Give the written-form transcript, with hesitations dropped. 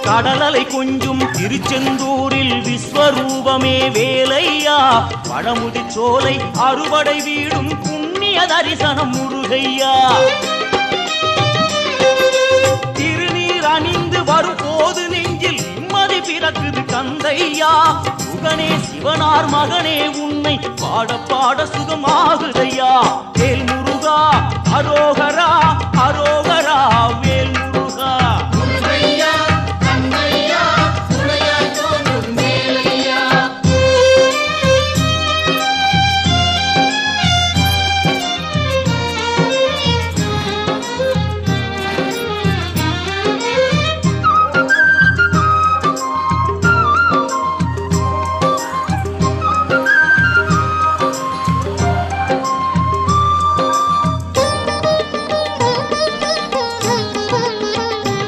கடலலை கொஞ்சும் திருச்செந்தூரில் விஸ்வரூபமே வேலையா பழமுதி சோலை அறுவடை வீடும் புண்ணிய தரிசனம் முருகையா திருநீர் அணிந்து வரும் போது நெஞ்சில் நிம்மதி பிறக்குது கந்தையா சுகனே சிவனார் மகனே உன்னை பாட பாட சுகமாகுதையா வேல் முருகா அரோகரா அரோகரா வேல் முருகா